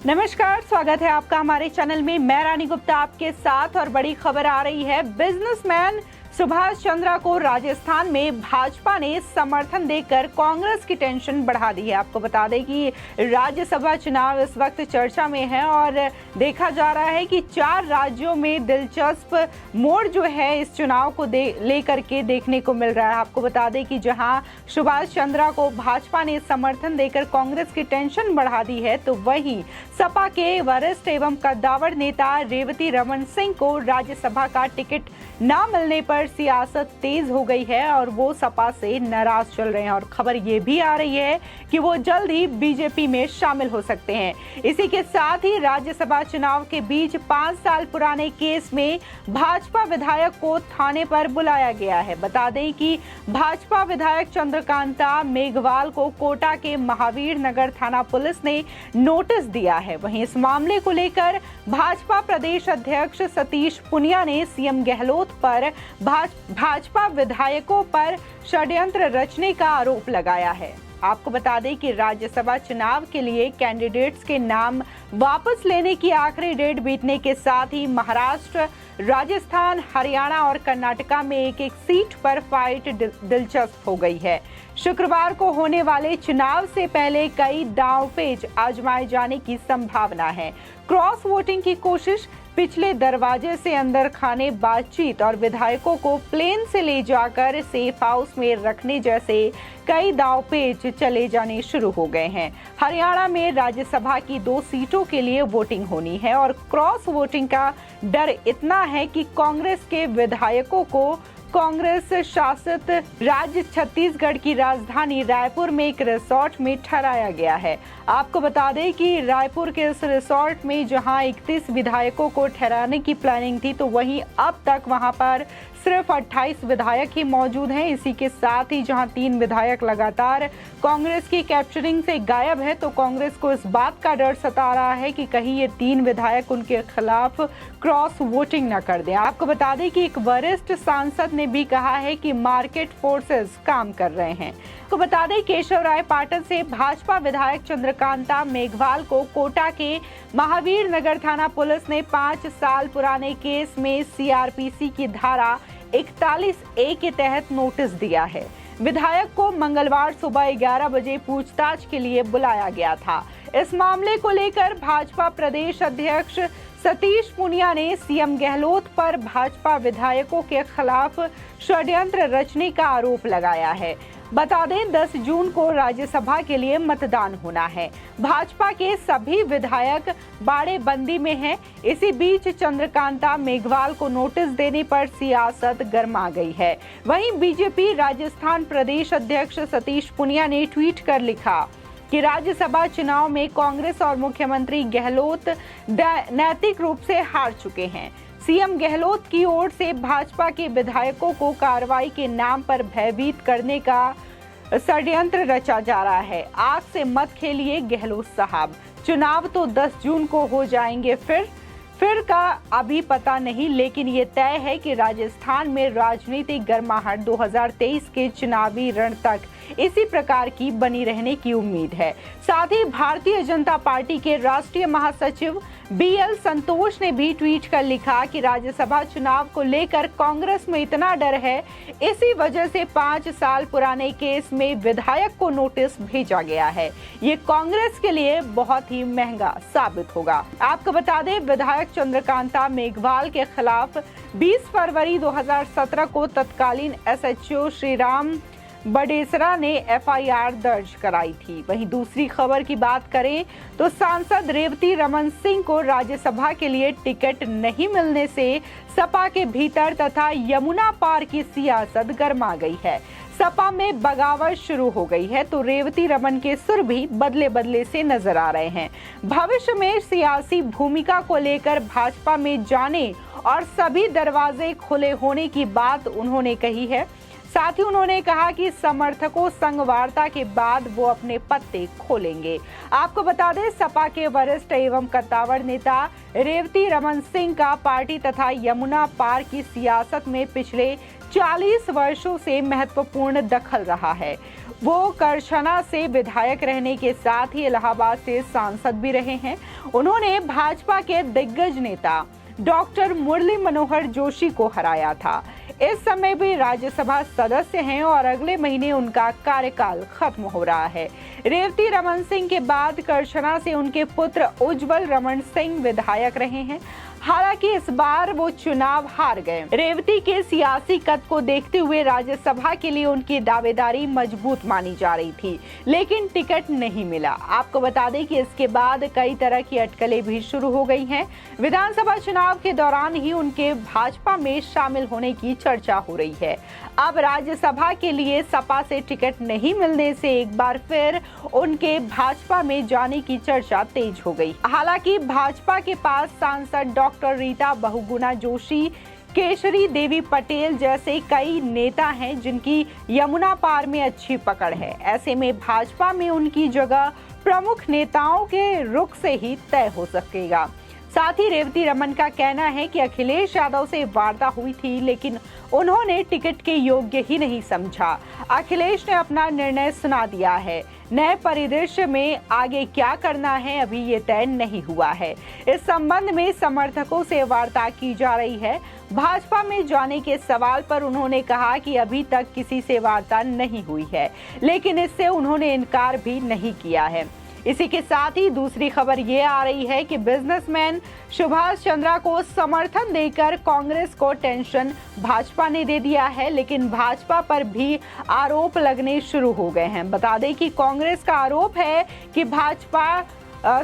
नमस्कार, स्वागत है आपका हमारे चैनल में। मैं रानी गुप्ता आपके साथ और बड़ी खबर आ रही है। बिजनेसमैन सुभाष चंद्रा को राजस्थान में भाजपा ने समर्थन देकर कांग्रेस की टेंशन बढ़ा दी है। आपको बता दें कि राज्यसभा चुनाव इस वक्त चर्चा में है और देखा जा रहा है कि 4 राज्यों में दिलचस्प मोड़ जो है इस चुनाव को लेकर के देखने को मिल रहा है। आपको बता दें कि जहां सुभाष चंद्रा को भाजपा ने समर्थन देकर कांग्रेस की टेंशन बढ़ा दी है, तो वहीं सपा के वरिष्ठ एवं कद्दावर नेता रेवती रमन सिंह को राज्यसभा का टिकट न मिलने पर सियासत तेज हो गई है और वो सपा से नाराज चल रहे हैं। और खबर ये भी आ रही है कि वो जल्द ही बीजेपी में शामिल हो सकते हैं। इसी के साथ ही राज्यसभा चुनाव के बीच 5 साल पुराने केस में भाजपा विधायक को थाने पर बुलाया गया है। बता दें कि भाजपा विधायक चंद्रकांता मेघवाल को कोटा के महावीर नगर थाना पुलिस ने नोटिस दिया है। वहीं इस मामले को लेकर भाजपा प्रदेश अध्यक्ष सतीश पुनिया ने सीएम गहलोत पर भाजपा विधायकों पर षड्यंत्र रचने का आरोप लगाया है। आपको बता दें कि राज्यसभा चुनाव के लिए कैंडिडेट्स के नाम वापस लेने की आखिरी डेट बीतने के साथ ही महाराष्ट्र, राजस्थान, हरियाणा और कर्नाटका में एक सीट पर फाइट दिलचस्प हो गई है। शुक्रवार को होने वाले चुनाव से पहले कई दांवपेच आजमाए जाने की संभावना है। क्रॉस वोटिंग की कोशिश, पिछले दरवाजे से अंदर खाने बातचीत और विधायकों को प्लेन से ले जाकर सेफ हाउस में रखने जैसे कई दांवपेच चले जाने शुरू हो गए हैं। हरियाणा में राज्यसभा की 2 सीटों के लिए वोटिंग होनी है और क्रॉस वोटिंग का डर इतना है कि कांग्रेस के विधायकों को कांग्रेस शासित राज्य छत्तीसगढ़ की राजधानी रायपुर में एक रिसोर्ट में ठहराया गया है। आपको बता दें कि रायपुर के इस रिसोर्ट में जहां 31 विधायकों को ठहराने की प्लानिंग थी, तो वहीं अब तक वहां पर सिर्फ 28 विधायक ही मौजूद हैं। इसी के साथ ही जहां 3 विधायक लगातार कांग्रेस की कैप्चरिंग से गायब है, तो कांग्रेस को इस बात का डर सता रहा है कि कहीं ये 3 विधायक उनके खिलाफ क्रॉस वोटिंग न कर दें। आपको बता दें कि एक वरिष्ठ सांसद ने भी कहा है कि मार्केट फोर्सेस काम कर रहे हैं। आपको बता दें केशव राय पाटन से भाजपा विधायक चंद्रकांता मेघवाल को कोटा के महावीर नगर थाना पुलिस ने 5 साल पुराने केस में सीआरपीसी की धारा 41A के तहत नोटिस दिया है। विधायक को मंगलवार सुबह 11 बजे पूछताछ के लिए बुलाया गया था। इस मामले को लेकर भाजपा प्रदेश अध्यक्ष सतीश पुनिया ने सीएम गहलोत पर भाजपा विधायकों के खिलाफ षड्यंत्र रचने का आरोप लगाया है। बता दें 10 जून को राज्यसभा के लिए मतदान होना है। भाजपा के सभी विधायक बाड़ेबंदी में हैं। इसी बीच चंद्रकांता मेघवाल को नोटिस देने पर सियासत गर्मा गई है। वहीं बीजेपी राजस्थान प्रदेश अध्यक्ष सतीश पुनिया ने ट्वीट कर लिखा कि राज्यसभा चुनाव में कांग्रेस और मुख्यमंत्री गहलोत नैतिक रूप से हार चुके हैं। सीएम गहलोत की ओर से भाजपा के विधायकों को कार्रवाई के नाम पर भयभीत करने का षड्यंत्र रचा जा रहा है। आग से मत खेलिए गहलोत साहब, चुनाव तो 10 जून को हो जाएंगे, फिर का अभी पता नहीं, लेकिन ये तय है कि राजस्थान में राजनीतिक गर्माहट 2023 के चुनावी रण तक इसी प्रकार की बनी रहने की उम्मीद है। साथ ही भारतीय जनता पार्टी के राष्ट्रीय महासचिव BL संतोष ने भी ट्वीट कर लिखा कि राज्यसभा चुनाव को लेकर कांग्रेस में इतना डर है, इसी वजह से 5 साल पुराने केस में विधायक को नोटिस भेजा गया है। ये कांग्रेस के लिए बहुत ही महंगा साबित होगा। आपको बता दें विधायक चंद्रकांता मेघवाल के खिलाफ 20 फरवरी 2017 को तत्कालीन SHO श्रीराम बडेसरा ने FIR दर्ज कराई थी। वहीं दूसरी खबर की बात करें तो सांसद रेवती रमन सिंह को राज्यसभा के लिए टिकट नहीं मिलने से सपा के भीतर तथा यमुना पार की सियासत गर्मा गई है। सपा में बगावत शुरू हो गई है, तो रेवती रमन के सुर भी बदले बदले से नजर आ रहे हैं। भविष्य में सियासी भूमिका को लेकर भाजपा में जाने और सभी दरवाजे खुले होने की बात उन्होंने कही है। साथ ही उन्होंने कहा कि समर्थकों संग वार्ता के बाद वो अपने पत्ते खोलेंगे। आपको बता दें सपा के वरिष्ठ एवं कद्दावर नेता रेवती रमन सिंह का पार्टी तथा यमुना पार की सियासत में पिछले 40 वर्षों से महत्वपूर्ण दखल रहा है। वो करछना से विधायक रहने के साथ ही इलाहाबाद से सांसद भी रहे हैं। उन्होंने भाजपा के दिग्गज नेता डॉक्टर मुरली मनोहर जोशी को हराया था। इस समय भी राज्यसभा सदस्य हैं और अगले महीने उनका कार्यकाल खत्म हो रहा है। रेवती रमन सिंह के बाद करछना से उनके पुत्र उज्जवल रमन सिंह विधायक रहे हैं। हालांकि इस बार वो चुनाव हार गए। रेवती के सियासी कद को देखते हुए राज्यसभा के लिए उनकी दावेदारी मजबूत मानी जा रही थी, लेकिन टिकट नहीं मिला। आपको बता दें कि इसके बाद कई तरह की अटकलें भी शुरू हो गई हैं। विधानसभा चुनाव के दौरान ही उनके भाजपा में शामिल होने की चर्चा हो रही है। अब राज्यसभा के लिए सपा से टिकट नहीं मिलने से एक बार फिर उनके भाजपा में जाने की चर्चा तेज हो गई। हालांकि भाजपा के पास सांसद डॉक्टर रीता बहुगुणा जोशी, केशरी देवी पटेल जैसे कई नेता हैं जिनकी यमुना पार में अच्छी पकड़ है। ऐसे में भाजपा में उनकी जगह प्रमुख नेताओं के रुख से ही तय हो सकेगा। साथ ही रेवती रमन का कहना है कि अखिलेश यादव से वार्ता हुई थी, लेकिन उन्होंने टिकट के योग्य ही नहीं समझा। अखिलेश ने अपना निर्णय सुना दिया है। नए परिदृश्य में आगे क्या करना है अभी ये तय नहीं हुआ है। इस संबंध में समर्थकों से वार्ता की जा रही है। भाजपा में जाने के सवाल पर उन्होंने कहा कि अभी तक किसी से वार्ता नहीं हुई है, लेकिन इससे उन्होंने इनकार भी नहीं किया है। इसी के साथ ही दूसरी खबर ये आ रही है कि बिजनेसमैन सुभाष चंद्रा को समर्थन देकर कांग्रेस को टेंशन भाजपा ने दे दिया है, लेकिन भाजपा पर भी आरोप लगने शुरू हो गए हैं। बता दें कि कांग्रेस का आरोप है कि भाजपा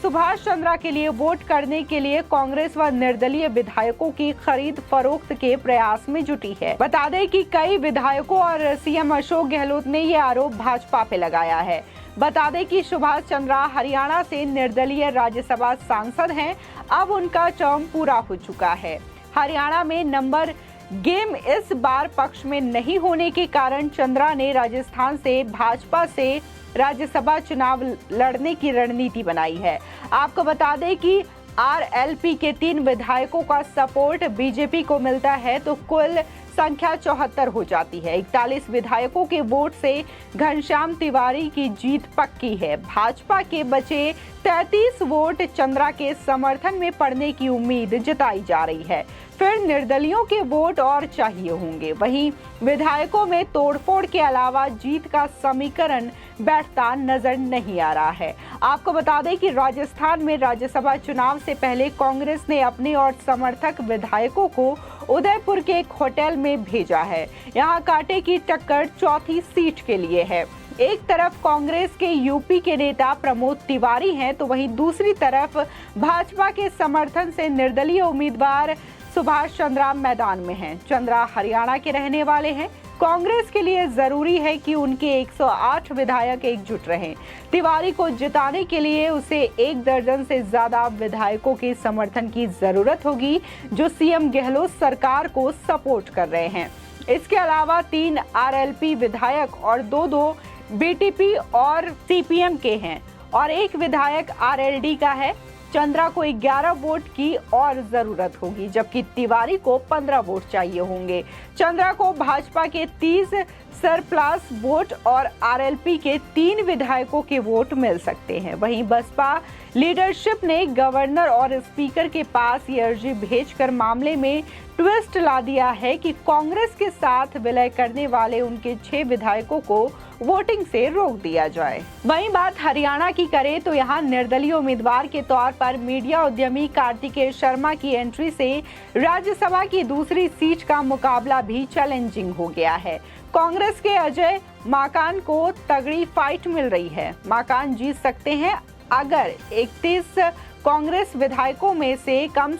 सुभाष चंद्रा के लिए वोट करने के लिए कांग्रेस व निर्दलीय विधायकों की खरीद फरोख्त के प्रयास में जुटी है। बता दें कि कई विधायकों और सीएम अशोक गहलोत ने ये आरोप भाजपा पे लगाया है। बता दें कि सुभाष चंद्रा हरियाणा से निर्दलीय राज्यसभा सांसद हैं। अब उनका टर्म पूरा हो चुका है। हरियाणा में नंबर गेम इस बार पक्ष में नहीं होने के कारण चंद्रा ने राजस्थान से भाजपा से राज्यसभा चुनाव लड़ने की रणनीति बनाई है। आपको बता दें कि आरएलपी के 3 विधायकों का सपोर्ट बीजेपी को मिलता है तो कुल संख्या 74 हो जाती है। 41 विधायकों के वोट से घनश्याम तिवारी की जीत पक्की है। भाजपा के बचे 33 वोट चंद्रा के समर्थन में पड़ने की उम्मीद जताई जा रही है। फिर निर्दलियों के वोट और चाहिए होंगे। वहीं विधायकों में तोड़फोड़ के अलावा जीत का समीकरण बैठता नजर नहीं आ रहा है। आपको बता दें कि राजस्थान में राज्यसभा चुनाव से पहले कांग्रेस ने अपने और समर्थक विधायकों को उदयपुर के एक होटल में भेजा है। यहां कांटे की टक्कर चौथी सीट के लिए है। एक तरफ कांग्रेस के यूपी के नेता प्रमोद तिवारी हैं, तो वहीं दूसरी तरफ भाजपा के समर्थन से निर्दलीय उम्मीदवार सुभाष चंद्रा मैदान में हैं। चंद्रा हरियाणा के रहने वाले हैं। कांग्रेस के लिए जरूरी है कि उनके 108 विधायक एकजुट रहें। तिवारी को जिताने के लिए उसे 1 दर्जन से ज्यादा विधायकों के समर्थन की जरूरत होगी, जो सीएम गहलोत सरकार को सपोर्ट कर रहे हैं। इसके अलावा 3 आरएलपी विधायक और 2 बीटीपी और सीपीएम के हैं और 1 विधायक आरएलडी का है। चंद्रा को 11 वोट की और जरूरत होगी, जबकि तिवारी को 15 वोट चाहिए होंगे। चंद्रा को भाजपा के 30 सरप्लस वोट और आरएलपी के 3 विधायकों के वोट मिल सकते हैं। वहीं बसपा लीडरशिप ने गवर्नर और स्पीकर के पास ये अर्जी भेजकर मामले में ट्विस्ट ला दिया है कि कांग्रेस के साथ विलय करने वाले उनके 6 विधायकों को वोटिंग से रोक दिया जाए। वहीं बात हरियाणा की करें तो यहाँ निर्दलीय उम्मीदवार के तौर पर मीडिया उद्यमी कार्तिकेय शर्मा की एंट्री से राज्यसभा की दूसरी सीट का मुकाबला भी चैलेंजिंग हो गया है। कांग्रेस के अजय माकन को तगड़ी फाइट मिल रही है। माकन जीत सकते हैं अगर 31 कांग्रेस विधायकों में से कम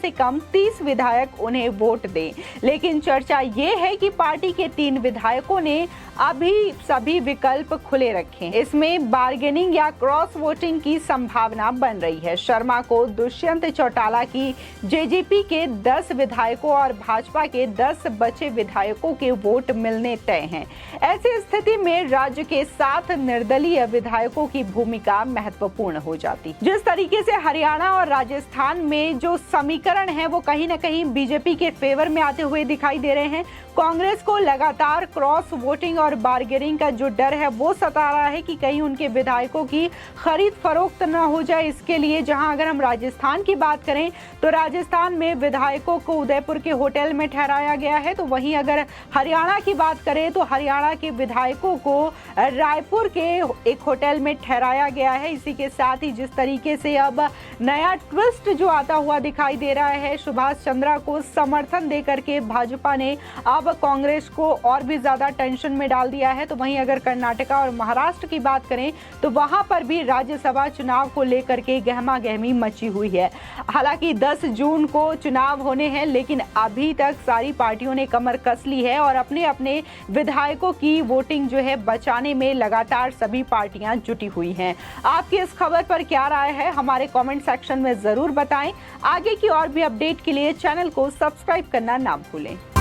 30 विधायक उन्हें वोट दें। लेकिन चर्चा ये है कि पार्टी के 3 विधायकों ने अभी सभी विकल्प खुले रखे। इसमें बार्गेनिंग या क्रॉस वोटिंग की संभावना बन रही है। शर्मा को दुष्यंत चौटाला की जेजेपी के 10 विधायकों और भाजपा के 10 बचे विधायकों के वोट मिलने तय हैं। ऐसी स्थिति में राज्य के 7 निर्दलीय विधायकों की भूमिका महत्वपूर्ण हो जाती। जिस तरीके से हरियाणा और राजस्थान में जो समीकरण है वो कहीं न कहीं बीजेपी के फेवर में आते हुए दिखाई दे रहे हैं। कांग्रेस को लगातार क्रॉस वोटिंग और बार्गेनिंग का जो डर है वो सता रहा है कि कहीं उनके विधायकों की खरीद फरोख्त न हो जाए। इसके लिए जहां अगर हम राजस्थान की बात करें तो राजस्थान में विधायकों को उदयपुर के होटल में ठहराया गया है, तो वहीं अगर हरियाणा की बात करें तो हरियाणा के विधायकों को रायपुर के एक होटल में ठहराया गया है। इसी के साथ ही जिस तरीके से अब नया ट्विस्ट जो आता हुआ दिखाई दे रहा है, सुभाष चंद्रा को समर्थन देकर के भाजपा ने अब कांग्रेस को और भी ज्यादा टेंशन में डाल दिया है। तो वहीं अगर कर्नाटका और महाराष्ट्र की बात करें तो वहां पर भी राज्यसभा चुनाव को लेकर के गहमा गहमी मची हुई है। हालांकि 10 जून को चुनाव होने हैं, लेकिन अभी तक सारी पार्टियों ने कमर कस ली है और अपने अपने विधायकों की वोटिंग जो है बचाने में लगातार सभी पार्टियां जुटी हुई हैं। आपकी इस खबर पर क्या राय है, हमारे कमेंट सेक्शन में जरूर बताएं। आगे की और भी अपडेट के लिए चैनल को सब्सक्राइब करना ना भूलें।